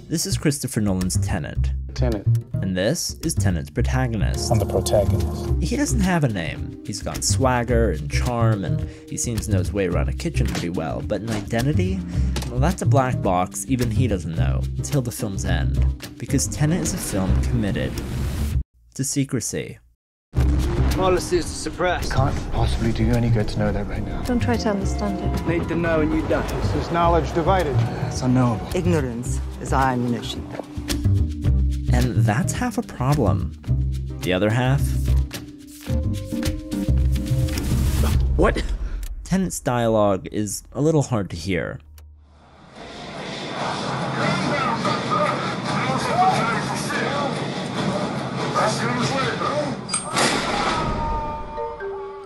This is Christopher Nolan's Tenet. Tenet. And this is Tenet's protagonist. I'm the protagonist. He doesn't have a name. He's got swagger and charm, and he seems to know his way around a kitchen pretty well. But an identity? Well, that's a black box even he doesn't know, until the film's end. Because Tenet is a film committed to secrecy. Policy is to suppress. It can't possibly do you any good to know that right now. Don't try to understand it. Need to know and you don't. This is knowledge divided. It's unknowable. Ignorance is our ammunition. And that's half a problem. The other half? What? Tenet's dialogue is a little hard to hear.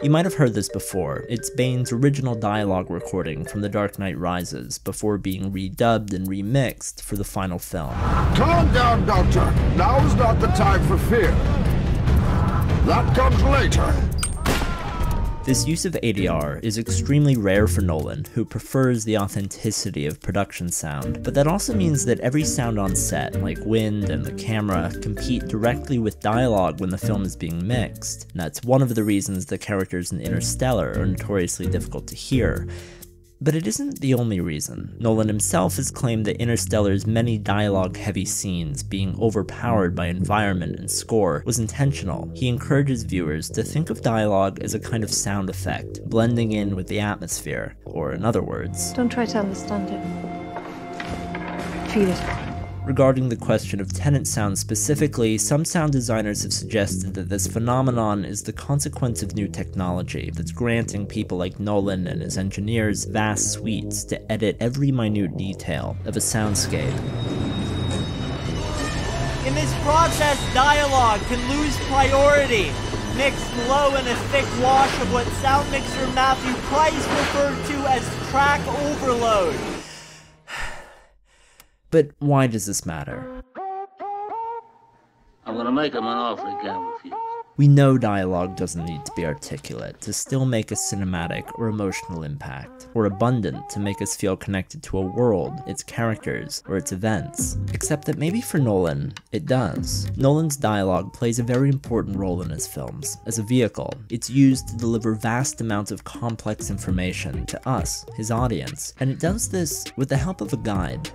You might have heard this before. It's Bane's original dialogue recording from The Dark Knight Rises before being redubbed and remixed for the final film. Calm down, Doctor. Now is not the time for fear. That comes later. This use of ADR is extremely rare for Nolan, who prefers the authenticity of production sound, but that also means that every sound on set, like wind and the camera, compete directly with dialogue when the film is being mixed. And that's one of the reasons the characters in Interstellar are notoriously difficult to hear. But it isn't the only reason. Nolan himself has claimed that Interstellar's many dialogue-heavy scenes being overpowered by environment and score was intentional. He encourages viewers to think of dialogue as a kind of sound effect, blending in with the atmosphere, or in other words, Don't try to understand it. Feel it. regarding the question of Tenet sound specifically, some sound designers have suggested that this phenomenon is the consequence of new technology that's granting people like Nolan and his engineers vast suites to edit every minute detail of a soundscape. In this process, dialogue can lose priority, mixed low in a thick wash of what sound mixer Matthew Price referred to as track overload. But why does this matter? I'm gonna make him an offer he can't refuse. We know dialogue doesn't need to be articulate to still make a cinematic or emotional impact, or abundant to make us feel connected to a world, its characters, or its events. Except that maybe for Nolan, it does. Nolan's dialogue plays a very important role in his films. As a vehicle, it's used to deliver vast amounts of complex information to us, his audience, and it does this with the help of a guide.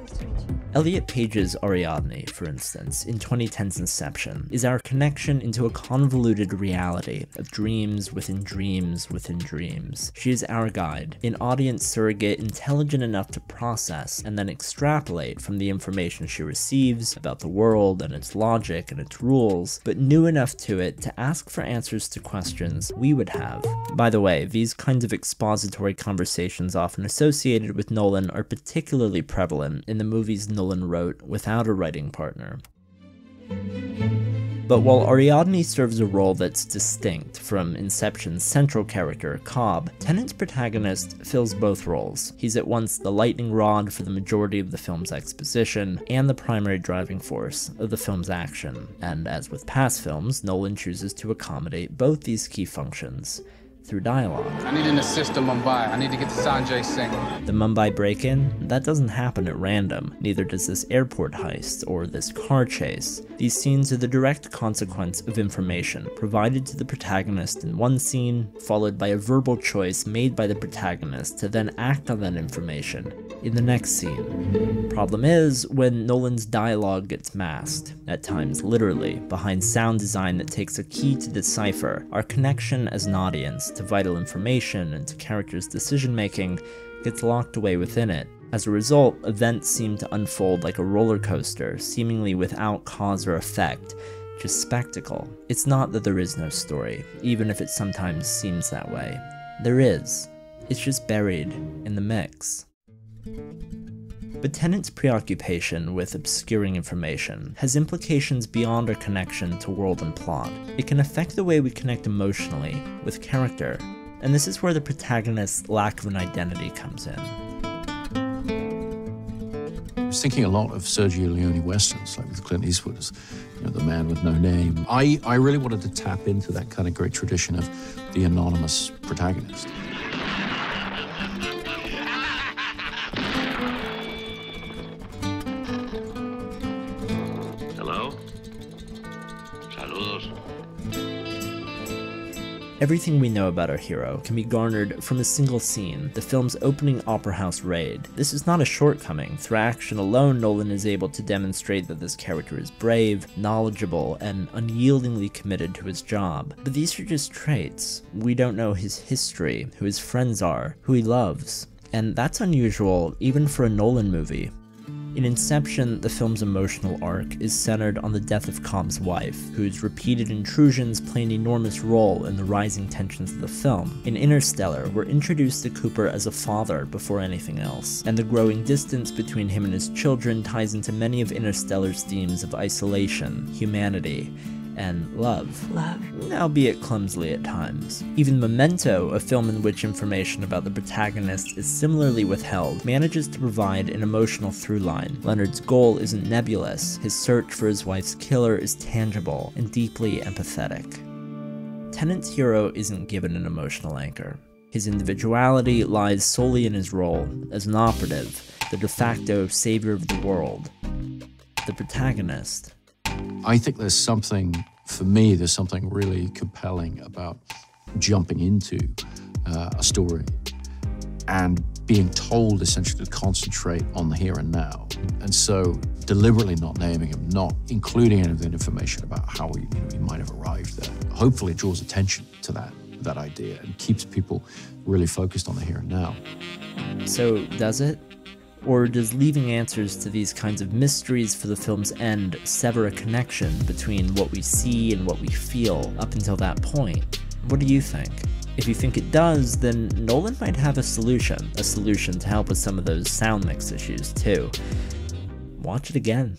Elliot Page's Ariadne, for instance, in 2010's Inception, is our connection into a convoluted reality of dreams within dreams within dreams. She is our guide, an audience surrogate intelligent enough to process and then extrapolate from the information she receives about the world and its logic and its rules, but new enough to it to ask for answers to questions we would have. By the way, these kinds of expository conversations often associated with Nolan are particularly prevalent in the movies Nolan wrote without a writing partner. But while Ariadne serves a role that's distinct from Inception's central character, Cobb, Tenet's protagonist fills both roles. He's at once the lightning rod for the majority of the film's exposition, and the primary driving force of the film's action. And as with past films, Nolan chooses to accommodate both these key functions through dialogue. I need an assist to Mumbai. I need to get to Sanjay Singh. The Mumbai break-in? That doesn't happen at random. Neither does this airport heist or this car chase. These scenes are the direct consequence of information provided to the protagonist in one scene, followed by a verbal choice made by the protagonist to then act on that information in the next scene. Problem is, when Nolan's dialogue gets masked, at times literally, behind sound design that takes a key to decipher, our connection as an audience to vital information and to characters' decision-making gets locked away within it. As a result, events seem to unfold like a roller coaster, seemingly without cause or effect, just spectacle. It's not that there is no story, even if it sometimes seems that way. There is. It's just buried in the mix. But Tenet's preoccupation with obscuring information has implications beyond our connection to world and plot. It can affect the way we connect emotionally with character, and this is where the protagonist's lack of an identity comes in. I was thinking a lot of Sergio Leone westerns, like with Clint Eastwood as the man with no name. I really wanted to tap into that kind of great tradition of the anonymous protagonist. Everything we know about our hero can be garnered from a single scene, the film's opening opera house raid. This is not a shortcoming. Through action alone, Nolan is able to demonstrate that this character is brave, knowledgeable, and unyieldingly committed to his job. But these are just traits. We don't know his history, who his friends are, who he loves. And that's unusual, even for a Nolan movie. In Inception, the film's emotional arc is centered on the death of Cobb's wife, whose repeated intrusions play an enormous role in the rising tensions of the film. In Interstellar, we're introduced to Cooper as a father before anything else, and the growing distance between him and his children ties into many of Interstellar's themes of isolation, humanity, and love. Albeit clumsily at times. Even Memento, a film in which information about the protagonist is similarly withheld, manages to provide an emotional through line. Leonard's goal isn't nebulous, his search for his wife's killer is tangible and deeply empathetic. Tenet's hero isn't given an emotional anchor. His individuality lies solely in his role as an operative, the de facto savior of the world. The protagonist. I think there's something, for me, there's something really compelling about jumping into a story and being told essentially to concentrate on the here and now. And so deliberately not naming him, not including any of that information about how he might have arrived there. Hopefully it draws attention to that idea and keeps people really focused on the here and now. So does it? Or does leaving answers to these kinds of mysteries for the film's end sever a connection between what we see and what we feel up until that point? What do you think? If you think it does, then Nolan might have a solution to help with some of those sound mix issues too. Watch it again.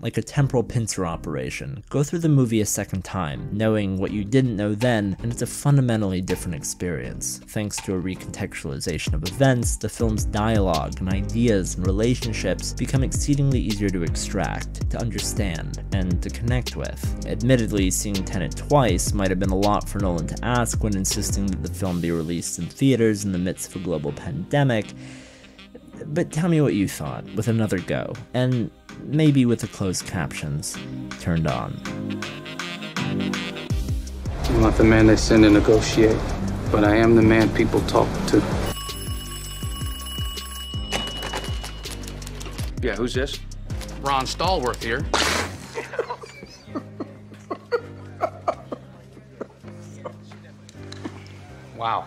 Like a temporal pincer operation, go through the movie a second time, knowing what you didn't know then, and it's a fundamentally different experience. Thanks to a recontextualization of events, the film's dialogue and ideas and relationships become exceedingly easier to extract, to understand, and to connect with. Admittedly, seeing Tenet twice might have been a lot for Nolan to ask when insisting that the film be released in theaters in the midst of a global pandemic, but tell me what you thought with another go, and maybe with the closed captions turned on. I'm not the man they send to negotiate, but I am the man people talk to. Yeah, who's this? Ron Stallworth here. Wow.